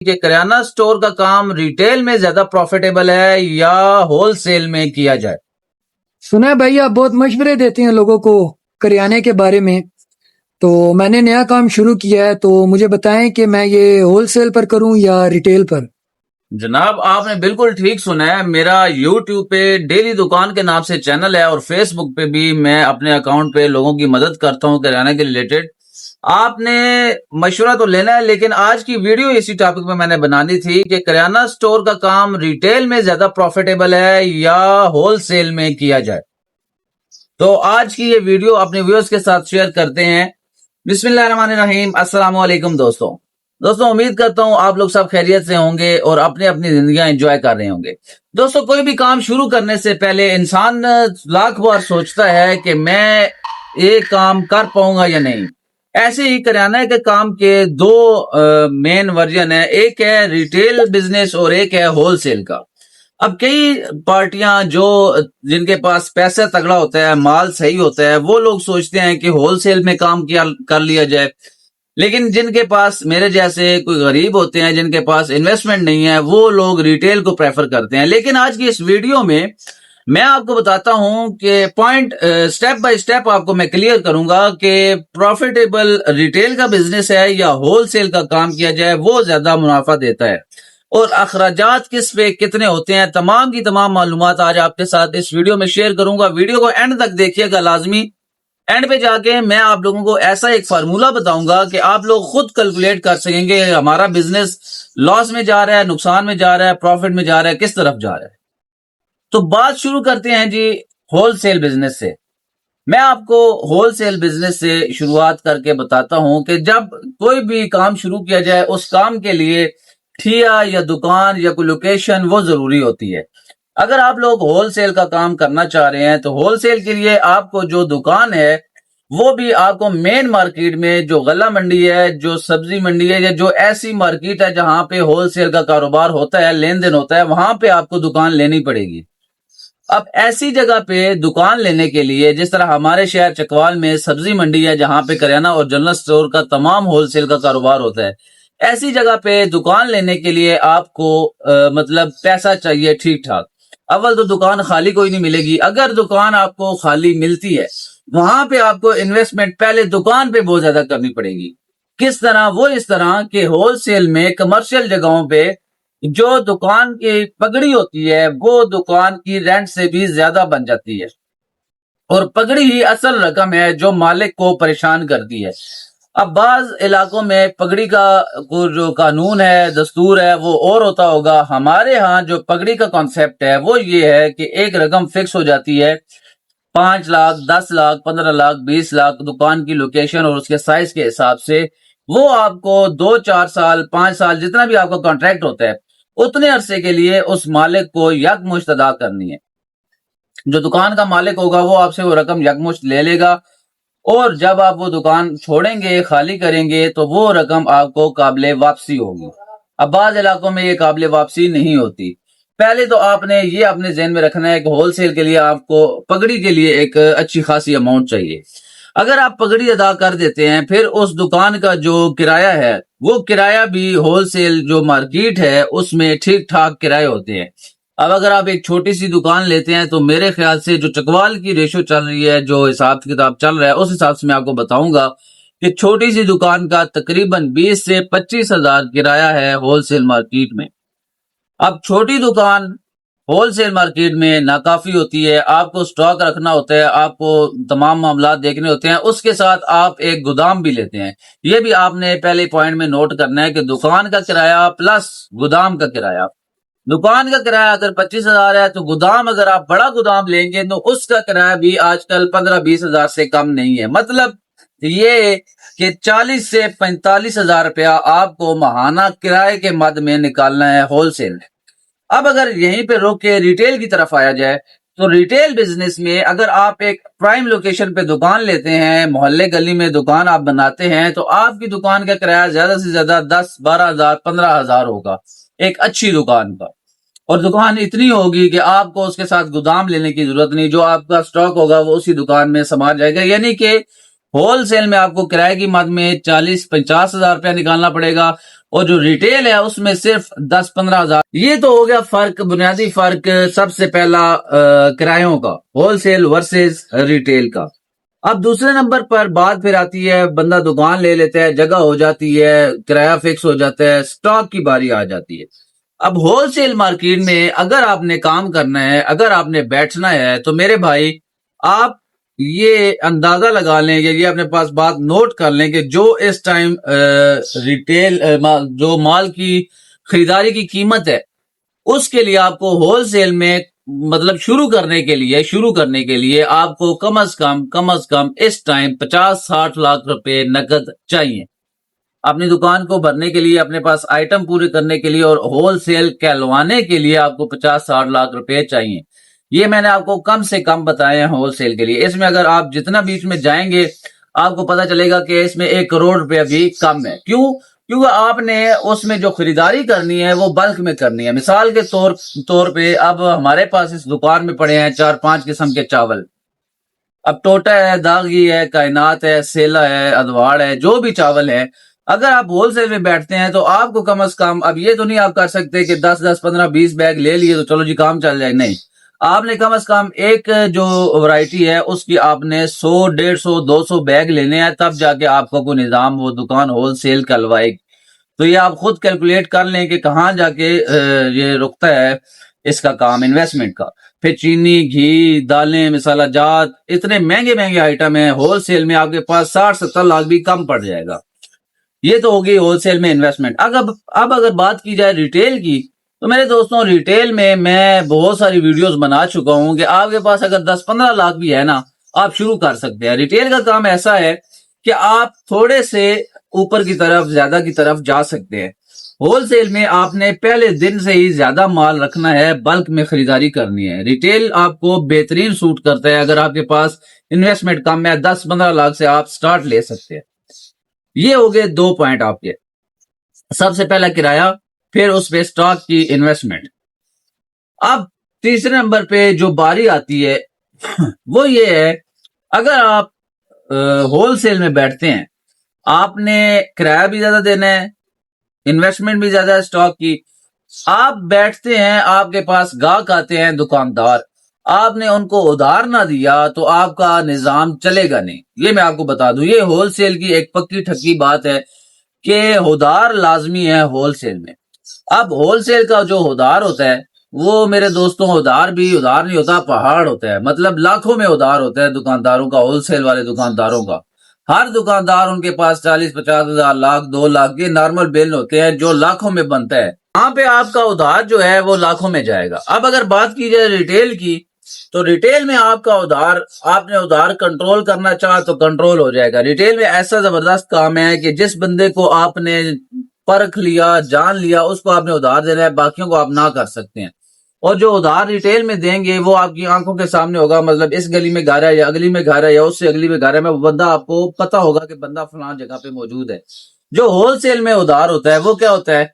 کہ کریانہ سٹور کا کام ریٹیل میں زیادہ پروفیٹیبل ہے یا ہول سیل میں کیا جائے؟ سنا ہے بھائی آپ بہت مشورے دیتے ہیں لوگوں کو کریانے کے بارے میں، تو میں نے نیا کام شروع کیا ہے، تو مجھے بتائیں کہ میں یہ ہول سیل پر کروں یا ریٹیل پر؟ جناب آپ نے بالکل ٹھیک سنا ہے. میرا یوٹیوب پہ ڈیلی دکان کے نام سے چینل ہے اور فیس بک پہ بھی میں اپنے اکاؤنٹ پہ لوگوں کی مدد کرتا ہوں کریانے کے ریلیٹڈ. آپ نے مشورہ تو لینا ہے، لیکن آج کی ویڈیو اسی ٹاپک پہ میں نے بنانی تھی کہ کریانہ سٹور کا کام ریٹیل میں زیادہ پروفیٹیبل ہے یا ہول سیل میں کیا جائے. تو آج کی یہ ویڈیو اپنے ویورز کے ساتھ شیئر کرتے ہیں. بسم اللہ الرحمن الرحیم. السلام علیکم دوستوں. امید کرتا ہوں آپ لوگ سب خیریت سے ہوں گے اور اپنی اپنی زندگیاں انجوائے کر رہے ہوں گے. دوستوں کوئی بھی کام شروع کرنے سے پہلے انسان لاکھ بار سوچتا ہے کہ میں یہ کام کر پاؤں گا یا نہیں. ایسے ہی کریانہ کے کام کے دو مین ورژن ہیں، ایک ہے ریٹیل بزنس اور ایک ہے ہول سیل کا. اب کئی پارٹیاں جن کے پاس پیسہ تگڑا ہوتا ہے، مال صحیح ہوتا ہے، وہ لوگ سوچتے ہیں کہ ہول سیل میں کام کر لیا جائے. لیکن جن کے پاس میرے جیسے کوئی غریب ہوتے ہیں، جن کے پاس انویسٹمنٹ نہیں ہے، وہ لوگ ریٹیل کو پریفر کرتے ہیں. لیکن آج کی اس ویڈیو میں آپ کو بتاتا ہوں کہ پوائنٹ سٹیپ بائی سٹیپ آپ کو میں کلیئر کروں گا کہ پروفیٹیبل ریٹیل کا بزنس ہے یا ہول سیل کا کام کیا جائے وہ زیادہ منافع دیتا ہے، اور اخراجات کس پہ کتنے ہوتے ہیں. تمام کی تمام معلومات آج آپ کے ساتھ اس ویڈیو میں شیئر کروں گا. ویڈیو کو اینڈ تک دیکھیے گا لازمی. اینڈ پہ جا کے میں آپ لوگوں کو ایسا ایک فارمولا بتاؤں گا کہ آپ لوگ خود کیلکولیٹ کر سکیں گے ہمارا بزنس لاس میں جا رہا ہے، نقصان میں جا رہا ہے، پروفٹ میں جا رہا ہے، کس طرف جا رہا ہے. تو بات شروع کرتے ہیں جی ہول سیل بزنس سے. میں آپ کو ہول سیل بزنس سے شروعات کر کے بتاتا ہوں کہ جب کوئی بھی کام شروع کیا جائے اس کام کے لیے ٹھیا یا دکان یا کوئی لوکیشن وہ ضروری ہوتی ہے. اگر آپ لوگ ہول سیل کا کام کرنا چاہ رہے ہیں تو ہول سیل کے لیے آپ کو جو دکان ہے وہ بھی آپ کو مین مارکیٹ میں، جو غلہ منڈی ہے، جو سبزی منڈی ہے، یا جو ایسی مارکیٹ ہے جہاں پہ ہول سیل کا کاروبار ہوتا ہے، لین دین ہوتا ہے، وہاں پہ آپ کو دکان لینی پڑے گی. اب ایسی جگہ پہ دکان لینے کے لیے، جس طرح ہمارے شہر چکوال میں سبزی منڈی ہے جہاں پہ کریانہ اور جنرل سٹور کا تمام ہول سیل کا کاروبار ہوتا ہے، ایسی جگہ پہ دکان لینے کے لیے آپ کو مطلب پیسہ چاہیے ٹھیک ٹھاک. اول تو دکان خالی کوئی نہیں ملے گی. اگر دکان آپ کو خالی ملتی ہے وہاں پہ آپ کو انویسٹمنٹ پہلے دکان پہ بہت زیادہ کرنی پڑے گی. کس طرح؟ وہ اس طرح کہ ہول سیل میں کمرشل جگہوں پہ جو دکان کی پگڑی ہوتی ہے وہ دکان کی رینٹ سے بھی زیادہ بن جاتی ہے، اور پگڑی ہی اصل رقم ہے جو مالک کو پریشان کرتی ہے. اب بعض علاقوں میں پگڑی کا جو قانون ہے، دستور ہے، وہ اور ہوتا ہوگا. ہمارے ہاں جو پگڑی کا کانسیپٹ ہے وہ یہ ہے کہ ایک رقم فکس ہو جاتی ہے، 5 لاکھ، 10 لاکھ، 15 لاکھ، 20 لاکھ، دکان کی لوکیشن اور اس کے سائز کے حساب سے وہ آپ کو 2، 4 سال، 5 سال، جتنا بھی آپ کا کانٹریکٹ ہوتا ہے اتنے عرصے کے لیے اس مالک کو یکمشت ادا کرنی ہے. جو دکان کا مالک ہوگا وہ آپ سے وہ رقم یکمشت لے لے گا، اور جب آپ وہ دکان چھوڑیں گے، خالی کریں گے، تو وہ رقم آپ کو قابل واپسی ہوگی. اب بعض علاقوں میں یہ قابل واپسی نہیں ہوتی. پہلے تو آپ نے یہ اپنے ذہن میں رکھنا ہے کہ ہول سیل کے لیے آپ کو پگڑی کے لیے ایک اچھی خاصی اماؤنٹ چاہیے. اگر آپ پگڑی ادا کر دیتے ہیں پھر اس دکان کا جو کرایہ ہے وہ کرایہ بھی ہول سیل جو مارکیٹ ہے اس میں ٹھیک ٹھاک کرائے ہوتے ہیں. اب اگر آپ ایک چھوٹی سی دکان لیتے ہیں تو میرے خیال سے جو چکوال کی ریشو چل رہی ہے، جو حساب کتاب چل رہا ہے، اس حساب سے میں آپ کو بتاؤں گا کہ چھوٹی سی دکان کا تقریباً 20 سے 25 ہزار کرایہ ہے ہول سیل مارکیٹ میں. اب چھوٹی دکان ہول سیل مارکیٹ میں ناکافی ہوتی ہے. آپ کو سٹاک رکھنا ہوتا ہے، آپ کو تمام معاملات دیکھنے ہوتے ہیں، اس کے ساتھ آپ ایک گودام بھی لیتے ہیں. یہ بھی آپ نے پہلے پوائنٹ میں نوٹ کرنا ہے کہ دکان کا کرایہ پلس گودام کا کرایہ. دکان کا کرایہ اگر 25 ہزار ہے تو گودام اگر آپ بڑا گودام لیں گے تو اس کا کرایہ بھی آج کل 15-20 ہزار سے کم نہیں ہے. مطلب یہ کہ 40 سے 45 ہزار روپیہ آپ کو ماہانہ کرائے کے مد میں نکالنا ہے ہول سیل. اب اگر یہیں پہ روک کے ریٹیل کی طرف آیا جائے تو ریٹیل بزنس میں اگر آپ ایک پرائم لوکیشن پہ دکان لیتے ہیں، محلے گلی میں دکان آپ بناتے ہیں، تو آپ کی دکان کا کرایہ زیادہ سے زیادہ 10-12 ہزار 15 ہزار ہوگا ایک اچھی دکان کا. اور دکان اتنی ہوگی کہ آپ کو اس کے ساتھ گودام لینے کی ضرورت نہیں، جو آپ کا سٹاک ہوگا وہ اسی دکان میں سما جائے گا. یعنی کہ ہول سیل میں آپ کو کرائے کی مد میں 40-50 ہزار روپیہ نکالنا پڑے گا، اور جو ریٹیل ہے اس میں صرف 10-15 ہزار۔ یہ تو ہو گیا فرق، بنیادی فرق سب سے پہلا کرایوں کا، ہول سیل ورسز ریٹیل کا۔ اب دوسرے نمبر پر بات پھر آتی ہے، بندہ دکان لے لیتا ہے، جگہ ہو جاتی ہے، کرایہ فکس ہو جاتا ہے، سٹاک کی باری آ جاتی ہے۔ اب ہول سیل مارکیٹ میں اگر آپ نے کام کرنا ہے، اگر آپ نے بیٹھنا ہے، تو میرے بھائی آپ یہ اندازہ لگا لیں کہ یہ اپنے پاس بات نوٹ کر لیں کہ جو اس ٹائم ریٹیل جو مال کی خریداری کی قیمت ہے، اس کے لیے آپ کو ہول سیل میں مطلب شروع کرنے کے لیے آپ کو کم از کم اس ٹائم 50-60 لاکھ روپے نقد چاہیے اپنی دکان کو بھرنے کے لیے، اپنے پاس آئٹم پورے کرنے کے لیے، اور ہول سیل کہلوانے کے لیے آپ کو 50-60 لاکھ روپے چاہیے۔ یہ میں نے آپ کو کم سے کم بتایا ہے ہول سیل کے لیے۔ اس میں اگر آپ جتنا بیچ میں جائیں گے آپ کو پتا چلے گا کہ اس میں 1 کروڑ روپیہ بھی کم ہے۔ کیوں؟ کیونکہ آپ نے اس میں جو خریداری کرنی ہے وہ بلک میں کرنی ہے۔ مثال کے طور پہ اب ہمارے پاس اس دکان میں پڑے ہیں 4-5 قسم کے چاول، اب ٹوٹا ہے، داغی ہے، کائنات ہے، سیلا ہے، ادوار ہے، جو بھی چاول ہے، اگر آپ ہول سیل میں بیٹھتے ہیں تو آپ کو کم از کم، اب یہ تو نہیں آپ کر سکتے کہ 10-15-20 بیگ لے لیے تو چلو جی کام چل جائے، نہیں، آپ نے کم از کم ایک جو ورائٹی ہے اس کی آپ نے 100-150-200 بیگ لینے ہیں، تب جا کے آپ کا کوئی نظام وہ دکان ہول سیل کلوائے گی۔ تو یہ آپ خود کیلکولیٹ کر لیں کہ کہاں جا کے یہ رکتا ہے اس کا کام انویسٹمنٹ کا۔ پھر چینی، گھی، دالیں، مسالہ جات، اتنے مہنگے آئٹم ہیں، ہول سیل میں آپ کے پاس 60-70 لاکھ بھی کم پڑ جائے گا۔ یہ تو ہوگی ہول سیل میں انویسٹمنٹ۔ اب اگر بات کی جائے ریٹیل کی، تو میرے دوستوں ریٹیل میں بہت ساری ویڈیوز بنا چکا ہوں کہ آپ کے پاس اگر 10-15 لاکھ بھی ہے نا، آپ شروع کر سکتے ہیں۔ ریٹیل کا کام ایسا ہے کہ آپ تھوڑے سے اوپر کی طرف، زیادہ کی طرف جا سکتے ہیں۔ ہول سیل میں آپ نے پہلے دن سے ہی زیادہ مال رکھنا ہے، بلک میں خریداری کرنی ہے۔ ریٹیل آپ کو بہترین سوٹ کرتا ہے اگر آپ کے پاس انویسٹمنٹ کم ہے، 10-15 لاکھ سے آپ سٹارٹ لے سکتے ہیں۔ یہ ہو گئے 2 پوائنٹ آپ کے، سب سے پہلا کرایہ، پھر اس پہ سٹاک کی انویسٹمنٹ۔ اب تیسرے نمبر پہ جو باری آتی ہے وہ یہ ہے، اگر آپ ہول سیل میں بیٹھتے ہیں، آپ نے کرایہ بھی زیادہ دینا ہے، انویسٹمنٹ بھی زیادہ ہے سٹاک کی، آپ بیٹھتے ہیں، آپ کے پاس گاہک آتے ہیں دکاندار، آپ نے ان کو ادھار نہ دیا تو آپ کا نظام چلے گا نہیں۔ یہ میں آپ کو بتا دوں، یہ ہول سیل کی ایک پکی ٹھکی بات ہے کہ ادھار لازمی ہے ہول سیل میں۔ اب ہول سیل کا جو ادھار ہوتا ہے وہ میرے دوستوں ادھار نہیں ہوتا، پہاڑ ہوتا ہے، مطلب لاکھوں میں ادھار ہوتا ہے دکانداروں کا، ہول سیل والے دکانداروں کا۔ ہر دکاندار ان کے پاس 40-50 ہزار، لاکھ، 2 لاکھ کے نارمل بل ہوتے ہیں جو لاکھوں میں بنتا ہے۔ وہاں پہ آپ کا ادھار جو ہے وہ لاکھوں میں جائے گا۔ اب اگر بات کی جائے ریٹیل کی، تو ریٹیل میں آپ کا ادھار، آپ نے ادھار کنٹرول کرنا چاہا تو کنٹرول ہو جائے گا۔ ریٹیل میں ایسا زبردست کام ہے کہ جس بندے کو آپ نے پرکھ لیا، جان لیا، اس کو آپ نے ادھار دینا ہے، باقیوں کو آپ نہ کر سکتے ہیں۔ اور جو ادھار ریٹیل میں دیں گے وہ آپ کی آنکھوں کے سامنے ہوگا، مطلب اس گلی میں گھر ہے، یا اگلی میں گھر ہے، یا اس سے اگلی میں گھر ہے، میں وہ بندہ آپ کو پتا ہوگا کہ بندہ فلان جگہ پہ موجود ہے۔ جو ہول سیل میں ادھار ہوتا ہے وہ کیا ہوتا ہے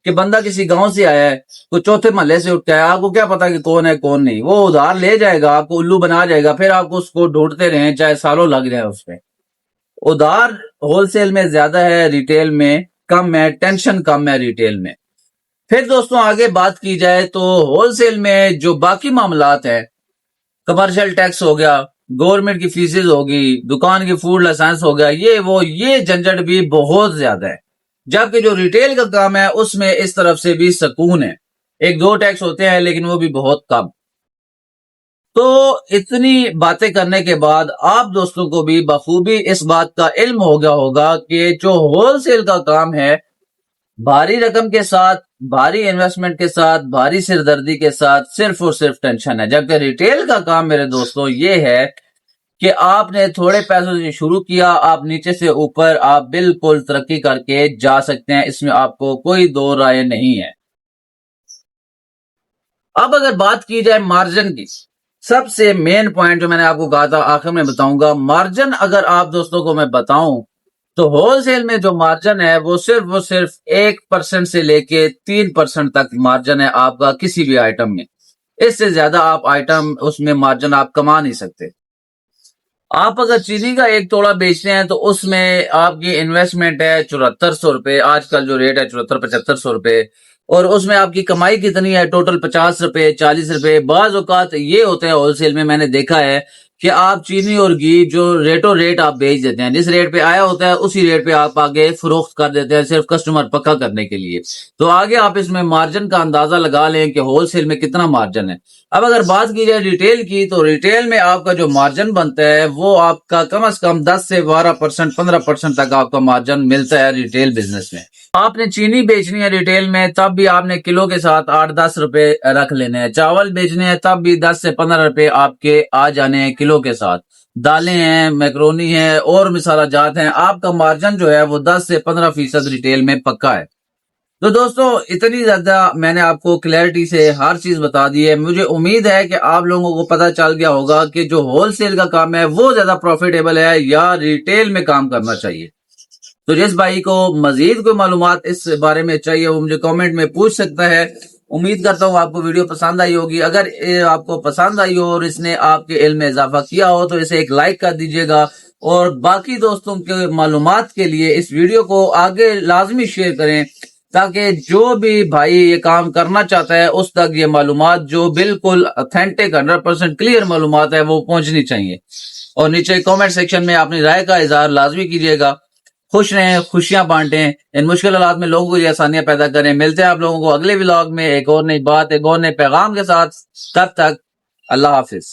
کہ بندہ کسی گاؤں سے آیا ہے، کوئی چوتھے محلے سے اٹھتا ہے، آپ کو کیا پتا کہ کون ہے کون نہیں، وہ ادھار لے جائے گا، آپ کو الو بنا جائے گا، پھر آپ کو اس کو ڈھونڈتے رہیں چاہے سالوں لگ جائے اس پہ۔ ادھار ہول سیل میں زیادہ ہے، ریٹیل میں کم ہے، ٹینشن کم ہے ریٹیل میں۔ پھر دوستوں آگے بات کی جائے تو ہول سیل میں جو باقی معاملات ہیں، کمرشل ٹیکس ہو گیا، گورنمنٹ کی فیسز ہوگی، دکان کی فوڈ لائسنس ہو گیا، یہ جھنجھٹ بھی بہت زیادہ ہے۔ جبکہ جو ریٹیل کا کام ہے اس میں اس طرف سے بھی سکون ہے، 1-2 ٹیکس ہوتے ہیں لیکن وہ بھی بہت کم۔ تو اتنی باتیں کرنے کے بعد آپ دوستوں کو بھی بخوبی اس بات کا علم ہو گیا ہوگا کہ جو ہول سیل کا کام ہے، بھاری رقم کے ساتھ، بھاری انویسٹمنٹ کے ساتھ، بھاری سردردی کے ساتھ، صرف اور صرف ٹینشن ہے۔ جبکہ ریٹیل کا کام میرے دوستوں یہ ہے کہ آپ نے تھوڑے پیسوں سے شروع کیا، آپ نیچے سے اوپر آپ بالکل ترقی کر کے جا سکتے ہیں، اس میں آپ کو کوئی دو رائے نہیں ہے۔ اب اگر بات کی جائے مارجن کی، سب سے مین پوائنٹ جو میں نے آپ کو کہا تھا آخر میں بتاؤں گا، مارجن اگر آپ دوستوں کو میں بتاؤں تو ہول سیل میں جو مارجن ہے وہ صرف 1% سے لے کے 3% تک مارجن ہے آپ کا کسی بھی آئٹم میں۔ اس سے زیادہ آپ آئٹم اس میں مارجن آپ کما نہیں سکتے۔ آپ اگر چینی کا 1 توڑا بیچتے ہیں تو اس میں آپ کی انویسٹمنٹ ہے 7400 روپے، آج کل جو ریٹ ہے 7400-7500 روپے، اور اس میں آپ کی کمائی کتنی ہے؟ ٹوٹل 50 روپے 40 روپے۔ بعض اوقات یہ ہوتا ہے ہول سیل میں، میں نے دیکھا ہے کہ آپ چینی اور گھی جو ریٹ آپ بیچ دیتے ہیں، جس ریٹ پہ آیا ہوتا ہے اسی ریٹ پہ آپ آگے فروخت کر دیتے ہیں، صرف کسٹمر پکا کرنے کے لیے۔ تو آگے آپ اس میں مارجن کا اندازہ لگا لیں کہ ہول سیل میں کتنا مارجن ہے۔ اب اگر بات کی جائے ریٹیل کی، تو ریٹیل میں آپ کا جو مارجن بنتا ہے وہ آپ کا کم از کم 10 سے 12%، 15% تک آپ کا مارجن ملتا ہے ریٹیل بزنس میں۔ آپ نے چینی بیچنی ہے ریٹیل میں تب بھی آپ نے کلو کے ساتھ 8-10 روپے رکھ لینے ہیں، چاول بیچنے ہیں تب بھی 10 سے 15 روپے آپ کے آ جانے ہیں کلو کے ساتھ، دالیں ہیں، میکرونی ہے اور مسالہ جات ہیں، آپ کا مارجن جو ہے وہ 10 سے 15% ریٹیل میں پکا ہے۔ تو دوستو اتنی زیادہ میں نے آپ کو کلیئرٹی سے ہر چیز بتا دی ہے، مجھے امید ہے کہ آپ لوگوں کو پتہ چل گیا ہوگا کہ جو ہول سیل کا کام ہے وہ زیادہ پروفیٹیبل ہے یا ریٹیل میں کام کرنا چاہیے۔ تو جس بھائی کو مزید کوئی معلومات اس بارے میں چاہیے وہ مجھے کامنٹ میں پوچھ سکتا ہے۔ امید کرتا ہوں آپ کو ویڈیو پسند آئی ہوگی، اگر آپ کو پسند آئی ہو اور اس نے آپ کے علم میں اضافہ کیا ہو تو اسے ایک لائک کر دیجئے گا، اور باقی دوستوں کے معلومات کے لیے اس ویڈیو کو آگے لازمی شیئر کریں، تاکہ جو بھی بھائی یہ کام کرنا چاہتا ہے اس تک یہ معلومات جو بالکل اتھینٹک 100% کلیئر معلومات ہے وہ پہنچنی چاہیے۔ اور نیچے کامنٹ سیکشن میں اپنی رائے کا اظہار لازمی کیجیے گا۔ خوش رہیں، خوشیاں بانٹیں، ان مشکل حالات میں لوگوں کو یہ آسانیاں پیدا کریں۔ ملتے ہیں آپ لوگوں کو اگلے ولاگ میں ایک اور نئی بات، ایک اور نئے پیغام کے ساتھ، تب تک اللہ حافظ۔